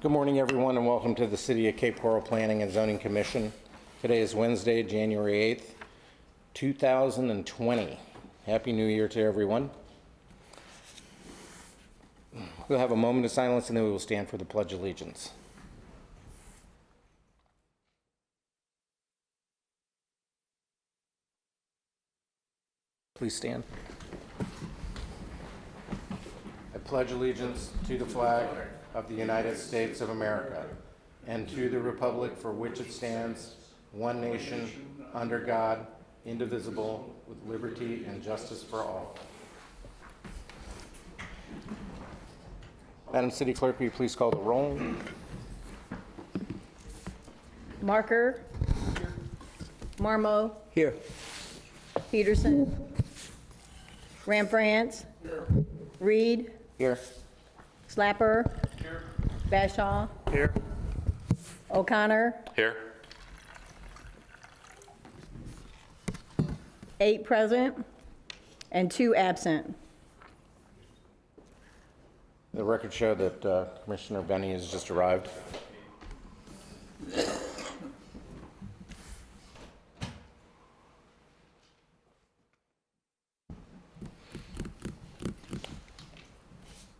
Good morning, everyone, and welcome to the City of Cape Coral Planning and Zoning Commission. Today is Wednesday, January 8th, 2020. Happy New Year to everyone. We'll have a moment of silence and then we will stand for the Pledge of Allegiance. Please stand. I pledge allegiance to the flag of the United States of America and to the republic for which it stands, one nation, under God, indivisible, with liberty and justice for all. Madam City Clerk, will you please call the roll? Marker. Here. Marmo. Here. Peterson. Ramfrance. Here. Reed. Here. Slapper. Here. Bashaw. Here. O'Connor. Here. 8 present and 2 absent. The record show that Commissioner Benny has just arrived.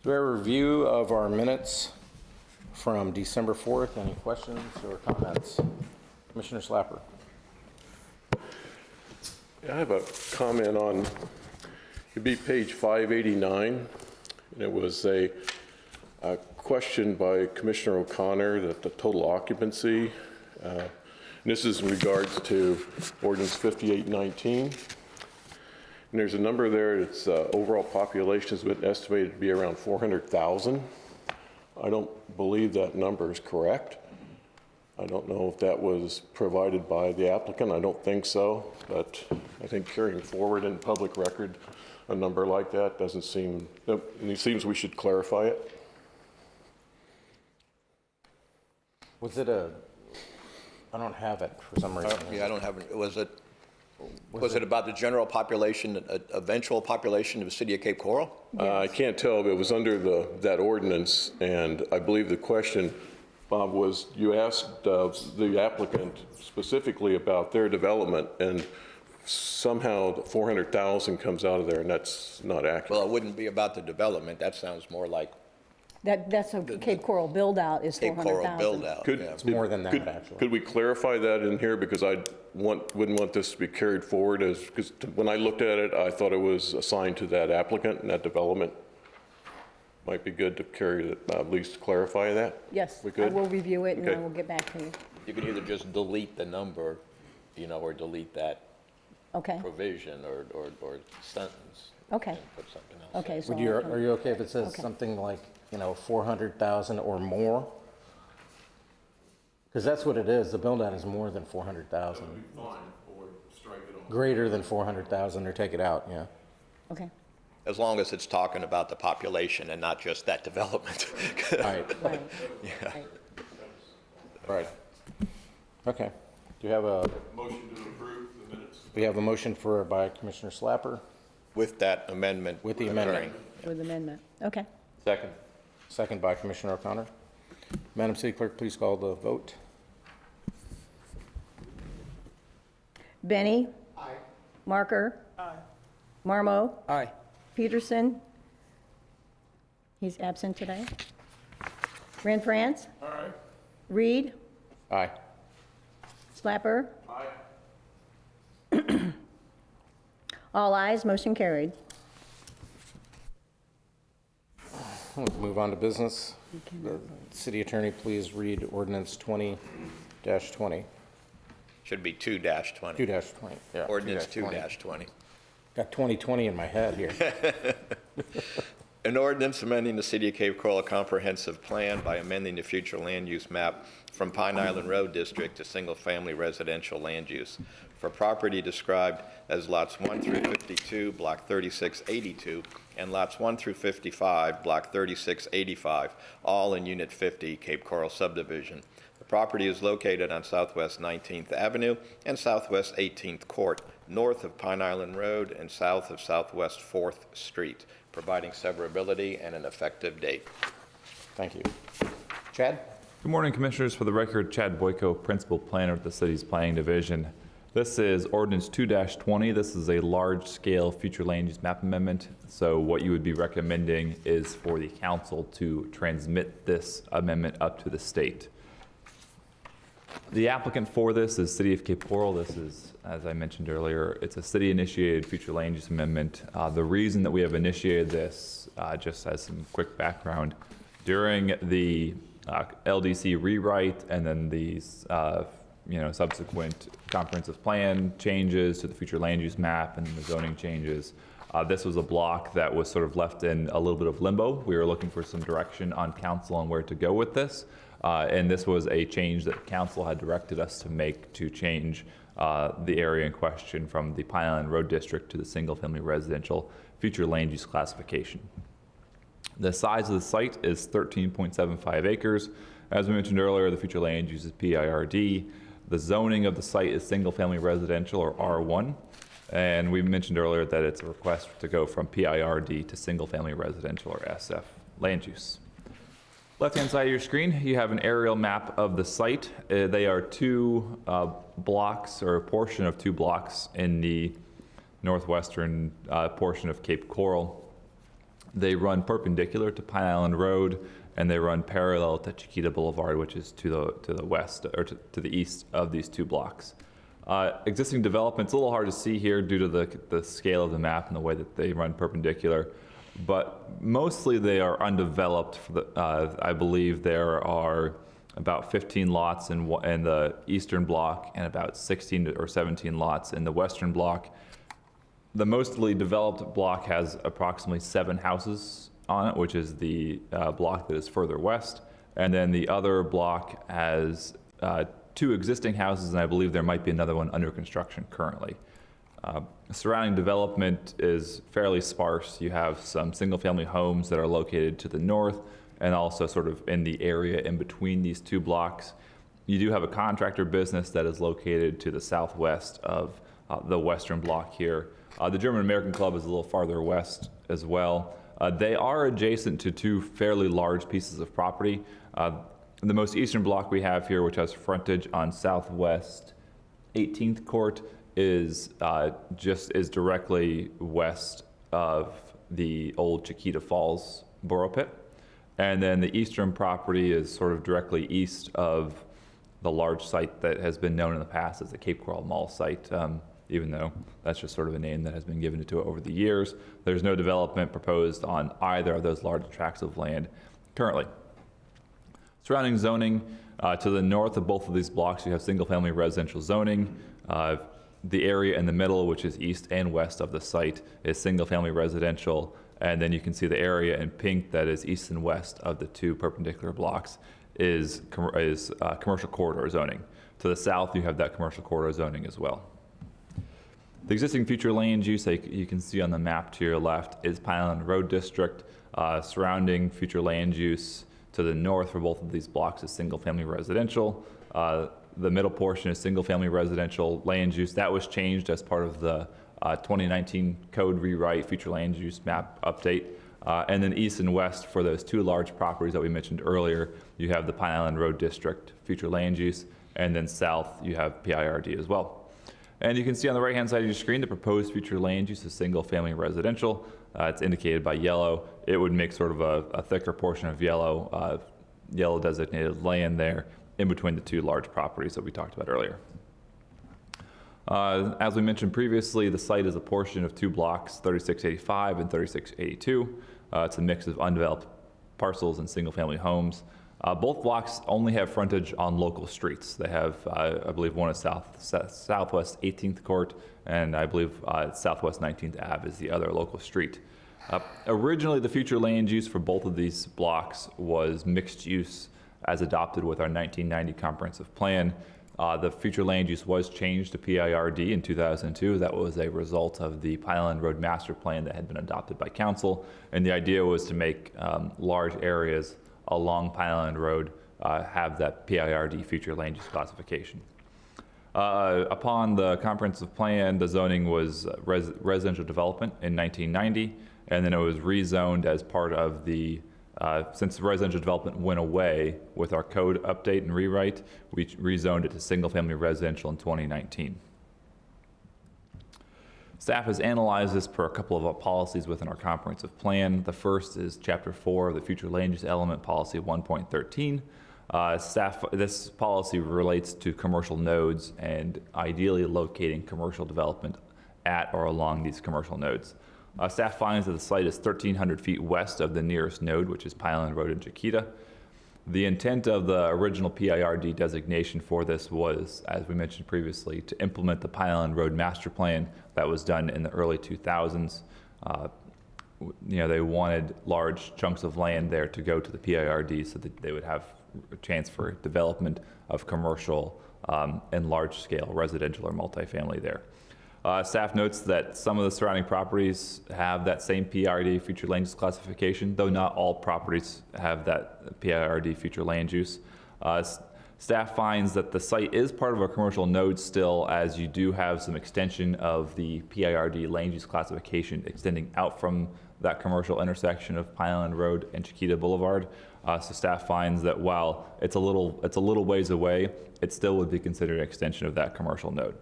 Do we have a review of our minutes from December 4th? Any questions or comments? Commissioner Slapper. I have a comment on, it'd be page 589, and it was a question by Commissioner O'Connor that the total occupancy, and this is in regards to ordinance 5819. And there's a number there, it's overall population has been estimated to be around 400,000. I don't believe that number is correct. I don't know if that was provided by the applicant. I don't think so, but I think carrying forward in public record a number like that doesn't seem, it seems we should clarify it. Was it a, I don't have it for some reason. Yeah, I don't have it. Was it about the general population, eventual population of the city of Cape Coral? I can't tell, but it was under that ordinance, and I believe the question, Bob, was you asked the applicant specifically about their development, and somehow the 400,000 comes out of there, and that's not accurate. Well, it wouldn't be about the development. That sounds more like That's a Cape Coral build-out is Cape Coral 400,000. build-out. Could- It's more than that, actually. Could we clarify that in here? Because I wouldn't want this to be carried forward because when I looked at it, I thought it was assigned to that applicant and that development. Might be good to carry it, at least clarify that. Yes, We I good? will review it and I Okay. will get back to you. You can either just delete the number, or delete that Okay, provision or sentence. okay, And put something else. okay. So Are you okay if it says Okay. something like, 400,000 or more? Because that's what it is. The build-out is more than 400,000. Fine, or strike it off. Greater than 400,000 or take it out, yeah. Okay, As long as it's talking about the population and not just that development. Right, right, Yeah. right. right. Okay. Do you have a, Motion to approve the minutes. we have a motion by Commissioner Slapper With that amendment. with the amendment. occurring. With amendment, okay. Second. Second by Commissioner O'Connor. Madam City Clerk, please call the vote. Benny. Aye. Marker. Aye. Marmo. Aye. Peterson. He's absent today. Ranfrance. Aye. Reed. Aye. Slapper. Aye. All ayes, motion carried. Let's move on to business. City Attorney, please read ordinance 20-20. Should be 2-20. 2-20, yeah. Ordinance 2-20. 2-20. Got 2020 in my head here. An ordinance amending the City of Cape Coral comprehensive plan by amending the future land use map from Pine Island Road District to single-family residential land use for property described as lots 1 through 52, block 3682, and lots 1 through 55, block 3685, all in Unit 50, Cape Coral subdivision. The property is located on Southwest 19th Avenue and Southwest 18th Court, north of Pine Island Road and south of Southwest 4th Street, providing severability and an effective date. Thank you. Chad? Good morning, Commissioners. For the record, Chad Boyko, Principal Planner at the City's Planning Division. This is Ordinance 2-20. This is a large-scale future land use map amendment. So what you would be recommending is for the council to transmit this amendment up to the state. The applicant for this is City of Cape Coral. This is, as I mentioned earlier, it's a city-initiated future land use amendment. The reason that we have initiated this, just as some quick background, during the LDC rewrite and then these subsequent comprehensive plan changes to the future land use map and the zoning changes, this was a block that was sort of left in a little bit of limbo. We were looking for some direction on council on where to go with this. And this was a change that council had directed us to make to change the area in question from the Pine Island Road District to the single-family residential future land use classification. The size of the site is 13.75 acres. As we mentioned earlier, the future land use is PIRD. The zoning of the site is single-family residential, or R1. And we mentioned earlier that it's a request to go from PIRD to single-family residential, or SF, land use. Left-hand side of your screen, you have an aerial map of the site. They are two blocks, or a portion of two blocks in the northwestern portion of Cape Coral. They run perpendicular to Pine Island Road, and they run parallel to Chiquita Boulevard, which is to the west, or to the east of these two blocks. Existing development's a little hard to see here due to the scale of the map and the way that they run perpendicular, but mostly they are undeveloped. I believe there are about 15 lots in the eastern block and about 16 or 17 lots in the western block. The mostly developed block has approximately 7 houses on it, which is the block that is further west. And then the other block has 2 existing houses, and I believe there might be another one under construction currently. Surrounding development is fairly sparse. You have some single-family homes that are located to the north and also sort of in the area in between these 2 blocks. You do have a contractor business that is located to the southwest of the western block here. The German American Club is a little farther west as well. They are adjacent to 2 fairly large pieces of property. The most eastern block we have here, which has frontage on Southwest 18th Court, is directly west of the old Chiquita Falls Borough Pit. And then the eastern property is sort of directly east of the large site that has been known in the past as the Cape Coral Mall site. Even though that's just sort of a name that has been given to it over the years. There's no development proposed on either of those large tracts of land currently. Surrounding zoning, to the north of both of these blocks, you have single-family residential zoning. The area in the middle, which is east and west of the site, is single-family residential. And then you can see the area in pink that is east and west of the 2 perpendicular blocks is commercial corridor zoning. To the south, you have that commercial corridor zoning as well. The existing future land use, you can see on the map to your left, is Pine Island Road District. Surrounding future land use to the north for both of these blocks is single-family residential. The middle portion is single-family residential land use. That was changed as part of the 2019 code rewrite, future land use map update. And then east and west for those 2 large properties that we mentioned earlier, you have the Pine Island Road District future land use, and then south you have PIRD as well. And you can see on the right-hand side of your screen, the proposed future land use is single-family residential. It's indicated by yellow. It would make sort of a thicker portion of yellow designated land there in between the 2 large properties that we talked about earlier. As we mentioned previously, the site is a portion of 2 blocks, 3685 and 3682. It's a mix of undeveloped parcels and single-family homes. Both blocks only have frontage on local streets. They have, I believe, one is Southwest 18th Court, and I believe Southwest 19th Ave is the other local street. Originally, the future land use for both of these blocks was mixed use as adopted with our 1990 comprehensive plan. The future land use was changed to PIRD in 2002. That was a result of the Pine Island Road Master Plan that had been adopted by council, and the idea was to make large areas along Pine Island Road have that PIRD future land use classification. Upon the comprehensive plan, the zoning was residential development in 1990, and then it was rezoned as part of the Since residential development went away with our code update and rewrite, we rezoned it to single-family residential in 2019. Staff has analyzed this per a couple of policies within our comprehensive plan. The first is Chapter 4 of the Future Land Use Element Policy 1.13. This policy relates to commercial nodes and ideally locating commercial development at or along these commercial nodes. Staff finds that the site is 1,300 feet west of the nearest node, which is Pineland Road in Chiquita. The intent of the original PIRD designation for this was, as we mentioned previously, to implement the Pineland Road Master Plan that was done in the early 2000s. They wanted large chunks of land there to go to the PIRD so that they would have a chance for development of commercial and large-scale residential or multifamily there. Staff notes that some of the surrounding properties have that same PIRD future land use classification, though not all properties have that PIRD future land use. Staff finds that the site is part of a commercial node still, as you do have some extension of the PIRD land use classification extending out from that commercial intersection of Pineland Road and Chiquita Boulevard. So staff finds that while it's a little ways away, it still would be considered an extension of that commercial node.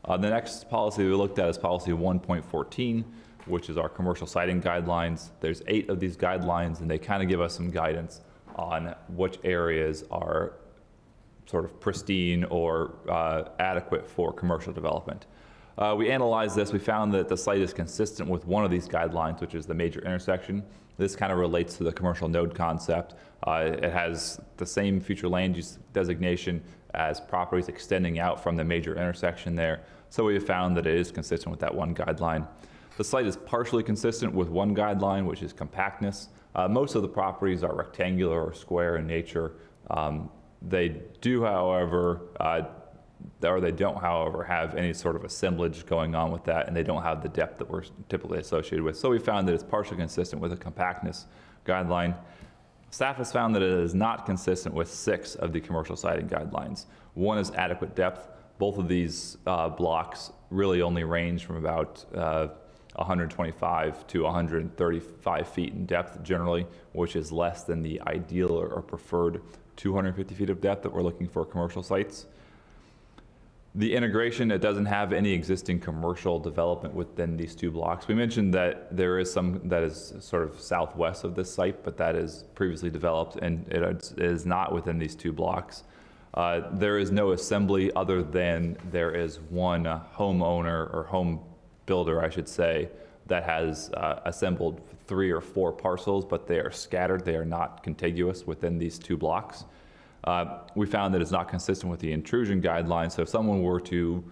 The next policy we looked at is policy 1.14, which is our commercial siting guidelines. There's 8 of these guidelines, and they kind of give us some guidance on which areas are sort of pristine or adequate for commercial development. We analyzed this. We found that the site is consistent with one of these guidelines, which is the major intersection. This kind of relates to the commercial node concept. It has the same future land use designation as properties extending out from the major intersection there. So we have found that it is consistent with that one guideline. The site is partially consistent with one guideline, which is compactness. Most of the properties are rectangular or square in nature. They do, however, or they don't, however, have any sort of assemblage going on with that, and they don't have the depth that we're typically associated with. So we found that it's partially consistent with a compactness guideline. Staff has found that it is not consistent with 6 of the commercial siting guidelines. One is adequate depth. Both of these blocks really only range from about 125 to 135 feet in depth generally, which is less than the ideal or preferred 250 feet of depth that we're looking for commercial sites. The integration, it doesn't have any existing commercial development within these 2 blocks. We mentioned that there is some that is sort of southwest of this site, but that is previously developed, and it is not within these 2 blocks. There is no assembly other than there is one homeowner or home builder, I should say, that has assembled 3 or 4 parcels, but they are scattered. They are not contiguous within these 2 blocks. We found that it's not consistent with the intrusion guidelines. So if someone were to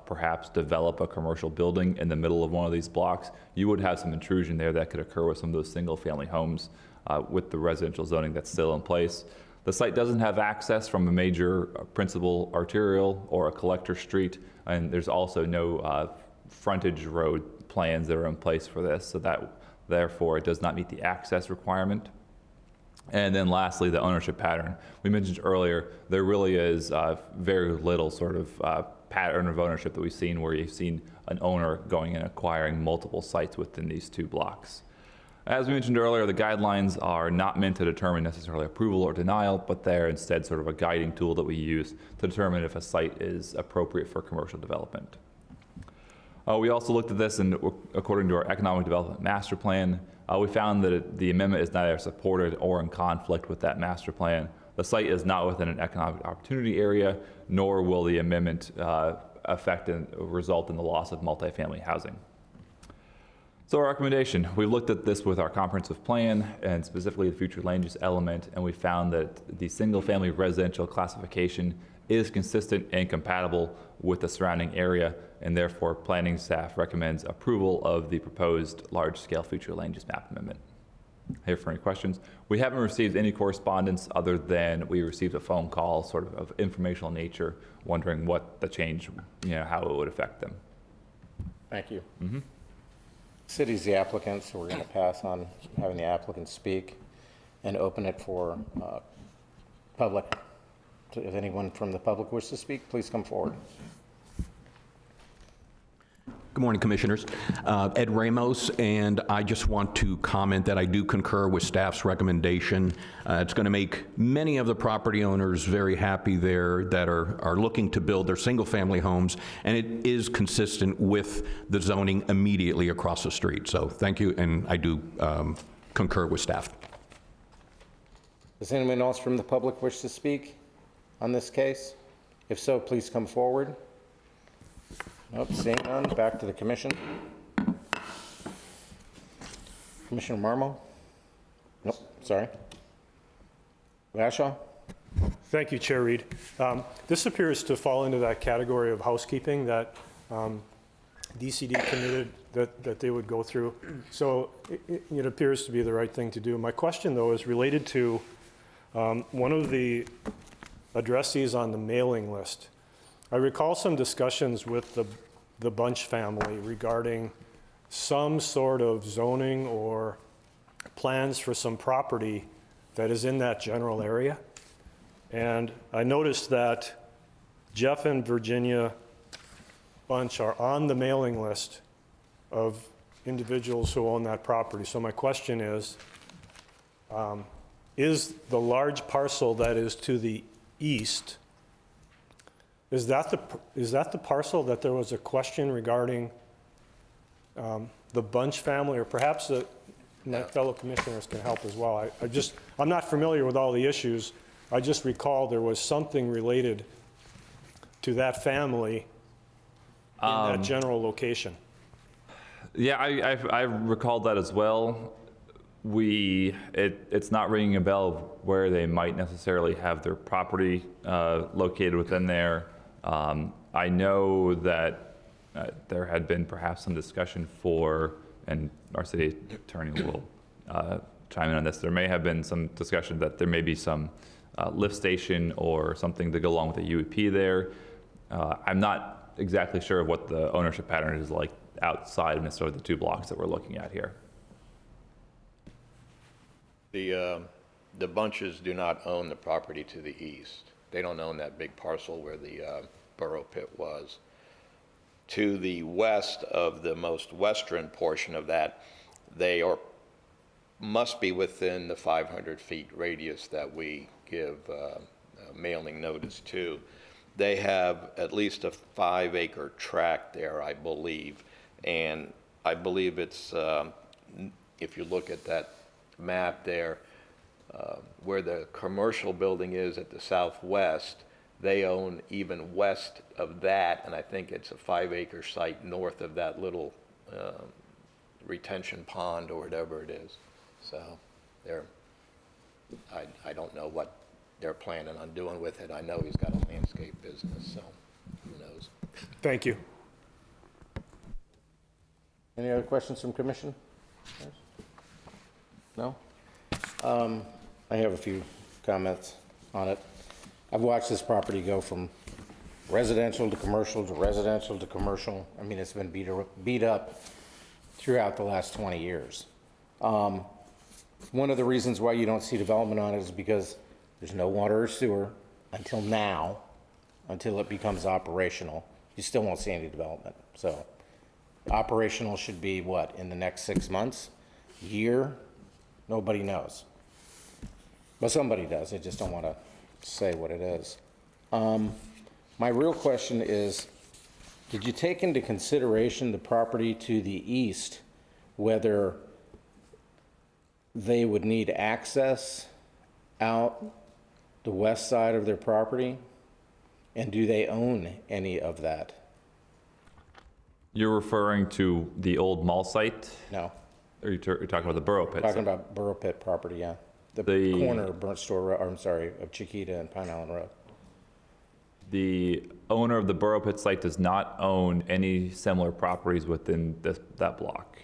perhaps develop a commercial building in the middle of one of these blocks, you would have some intrusion there that could occur with some of those single-family homes with the residential zoning that's still in place. The site doesn't have access from a major principal arterial or a collector street, and there's also no frontage road plans that are in place for this, so that therefore it does not meet the access requirement. And then lastly, the ownership pattern. We mentioned earlier, there really is very little sort of pattern of ownership that we've seen where you've seen an owner going and acquiring multiple sites within these 2 blocks. As we mentioned earlier, the guidelines are not meant to determine necessarily approval or denial, but they're instead sort of a guiding tool that we use to determine if a site is appropriate for commercial development. We also looked at this, and according to our Economic Development Master Plan, we found that the amendment is neither supported or in conflict with that master plan. The site is not within an economic opportunity area, nor will the amendment affect and result in the loss of multifamily housing. So our recommendation, we looked at this with our comprehensive plan and specifically the future land use element, and we found that the single-family residential classification is consistent and compatible with the surrounding area, and therefore planning staff recommends approval of the proposed large-scale future land use map amendment. Here for any questions. We haven't received any correspondence other than we received a phone call sort of informational nature, wondering what the change, how it would affect them. Thank you. City's the applicant, so we're going to pass on having the applicant speak and open it for public. If anyone from the public wishes to speak, please come forward. Good morning, Commissioners. Ed Ramos, and I just want to comment that I do concur with staff's recommendation. It's going to make many of the property owners very happy there that are looking to build their single-family homes, and it is consistent with the zoning immediately across the street. So thank you, and I do concur with staff. Does anyone else from the public wish to speak on this case? If so, please come forward. Nope, seeing none, back to the commission. Commissioner Marmo? Nope, sorry. Bashaw? Thank you, Chair Reed. This appears to fall into that category of housekeeping that DCD committed that they would go through. So it appears to be the right thing to do. My question, though, is related to one of the addressees on the mailing list. I recall some discussions with the Bunch family regarding some sort of zoning or plans for some property that is in that general area. And I noticed that Jeff and Virginia Bunch are on the mailing list of individuals who own that property. So my question is the large parcel that is to the east, is that the parcel that there was a question regarding the Bunch family, or perhaps my fellow commissioners can help as well? I'm not familiar with all the issues. I just recall there was something related to that family in that general location. Yeah, I recalled that as well. It's not ringing a bell where they might necessarily have their property located within there. I know that there had been perhaps some discussion and our city attorney will chime in on this, there may have been some discussion that there may be some lift station or something to go along with the UEP there. I'm not exactly sure of what the ownership pattern is like outside of necessarily the 2 blocks that we're looking at here. The Bunches do not own the property to the east. They don't own that big parcel where the Burrow Pit was. To the west of the most western portion of that, they must be within the 500 feet radius that we give mailing notice to. They have at least a 5-acre tract there, I believe, and I believe it's, if you look at that map there, where the commercial building is at the southwest, they own even west of that, and I think it's a 5-acre site north of that little retention pond or whatever it is. So I don't know what they're planning on doing with it. I know he's got a landscape business, so who knows. Thank you. Any other questions from commission? No? I have a few comments on it. I've watched this property go from residential to commercial to residential to commercial. I mean, it's been beat up throughout the last 20 years. One of the reasons why you don't see development on it is because there's no water or sewer until now, until it becomes operational. You still won't see any development. So operational should be what, in the next 6 months, year? Nobody knows. But somebody does. I just don't want to say what it is. My real question is, did you take into consideration the property to the east, whether they would need access out the west side of their property? And do they own any of that? You're referring to the old mall site? No. Or you're talking about the Burrow Pit? Talking about Burrow Pit property, yeah. The corner of Burnt Store, or I'm sorry, of Chiquita and Pine Island Road. The owner of the Burrow Pit site does not own any similar properties within that block.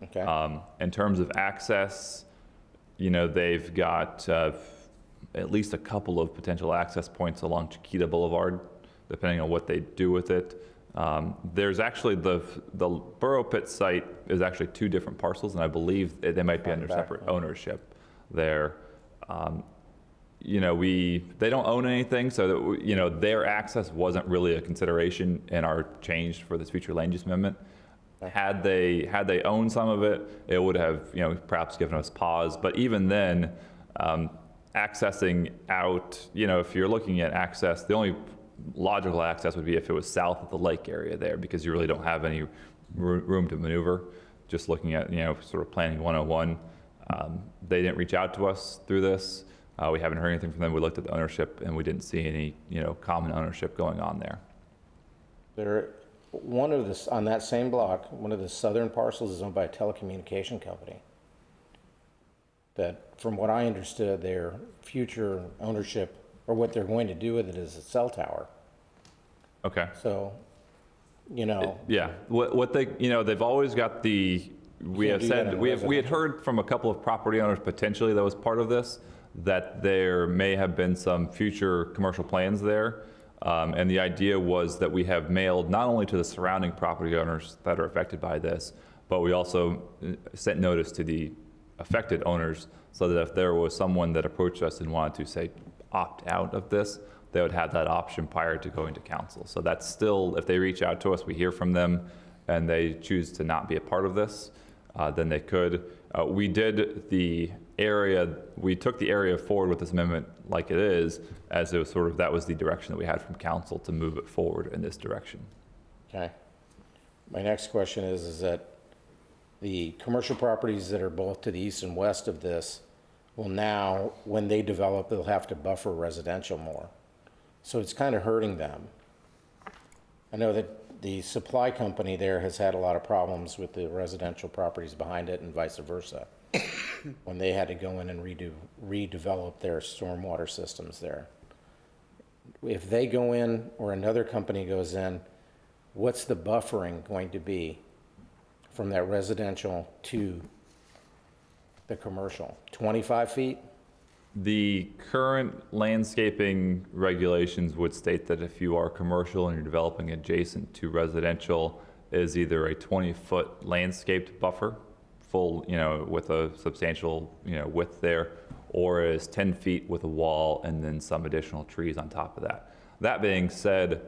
Okay. In terms of access, they've got at least a couple of potential access points along Chiquita Boulevard, depending on what they do with it. There's actually the Burrow Pit site is actually 2 different parcels, and I believe they might be under separate ownership there. They don't own anything, so that, their access wasn't really a consideration in our change for this future land use amendment. Had they owned some of it, it would have, perhaps given us pause. But even then, accessing out, if you're looking at access, the only logical access would be if it was south of the lake area there, because you really don't have any room to maneuver. Just looking at, sort of planning 101, they didn't reach out to us through this. We haven't heard anything from them. We looked at the ownership and we didn't see any, common ownership going on there. On that same block, one of the southern parcels is owned by a telecommunication company. That, from what I understood, their future ownership, or what they're going to do with it, is a cell tower. Okay. So, Yeah, what they, they've always got we can't have do that said, in we had heard from a couple of property owners potentially that was part of this, that there may have been some future commercial plans there. And the idea was that we have mailed not only to the surrounding property owners that are affected by this, but we also sent notice to the affected owners so that if there was someone that approached us and wanted to, say, opt out of this, they would have that option prior to going to council. So that's still, if they reach out to us, we hear from them, and they choose to not be a part of this, then they could. We took the area forward with this amendment like it is, as it was sort of, that was the direction that we had from council to move it forward in this direction. okay. My next question is that the commercial properties that are both to the east and west of this will now, when they develop, they'll have to buffer residential more. So it's kind of hurting them. I know that the supply company there has had a lot of problems with the residential properties behind it and vice versa, when they had to go in and redevelop their stormwater systems there. If they go in, or another company goes in, what's the buffering going to be from that residential to the commercial? 25 feet? The current landscaping regulations would state that if you are commercial and you're developing adjacent to residential, is either a 20-foot landscaped buffer, full, with a substantial, width there, or is 10 feet with a wall and then some additional trees on top of that. That being said,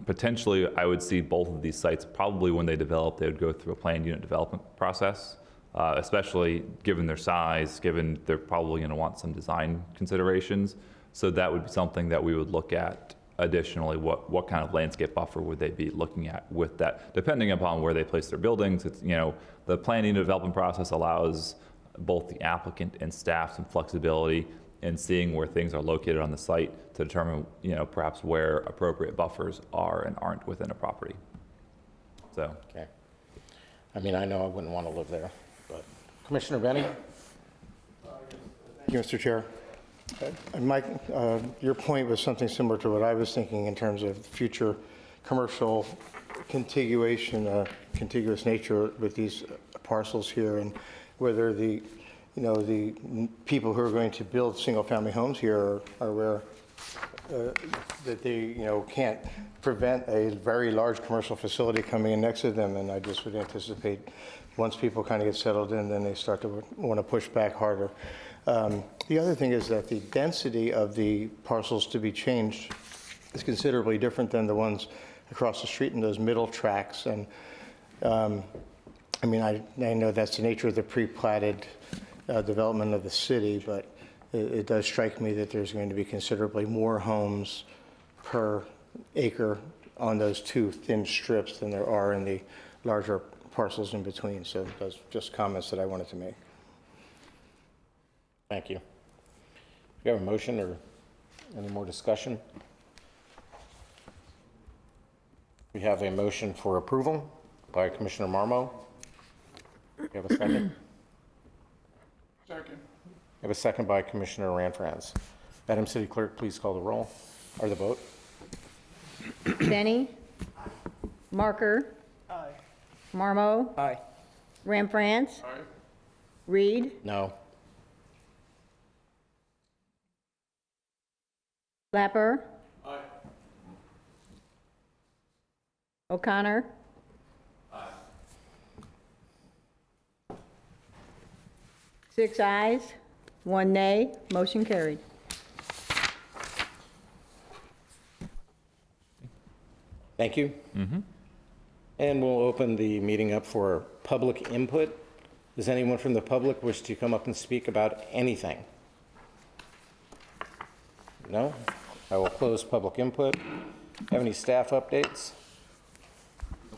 potentially I would see both of these sites, probably when they develop, they would go through a planned unit development process. Especially given their size, given they're probably going to want some design considerations. So that would be something that we would look at additionally. What kind of landscape buffer would they be looking at with that, depending upon where they place their buildings. It's, the planning and development process allows both the applicant and staff some flexibility in seeing where things are located on the site to determine, perhaps where appropriate buffers are and aren't within a property. So. Okay. I mean, I know I wouldn't want to live there, but Commissioner Benny? Thank you, Mr. Chair. Mike, your point was something similar to what I was thinking in terms of future commercial contiguous nature with these parcels here, and whether the people who are going to build single-family homes here are aware that they, can't prevent a very large commercial facility coming in next to them, and I just would anticipate once people kind of get settled in, then they start to want to push back harder. The other thing is that the density of the parcels to be changed is considerably different than the ones across the street in those middle tracts. And I know that's the nature of the pre-platted development of the city, but it does strike me that there's going to be considerably more homes per acre on those two thin strips than there are in the larger parcels in between. So those just comments that I wanted to make. Thank you. Do you have a motion or any more discussion? We have a motion for approval by Commissioner Marmo. Do you have a second? Second. I have a second by Commissioner Ranfranz. Madam City Clerk, please call the roll, or the vote. Benny? Marker? Aye. Marmo? Aye. Ramfranz? Aye. Reed? No. Clapper? Aye. O'Connor? Aye. 6 ayes, 1 nay, motion carried. Thank you. And we'll open the meeting up for public input. Does anyone from the public wish to come up and speak about anything? No? I will close public input. Have any staff updates?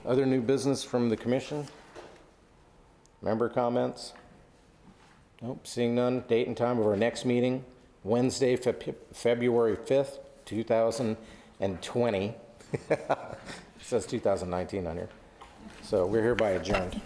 Other new business from the commission? Member comments? Nope, seeing none. Date and time of our next meeting, Wednesday, February 5th, 2020. It says 2019 on here. So we're hereby adjourned.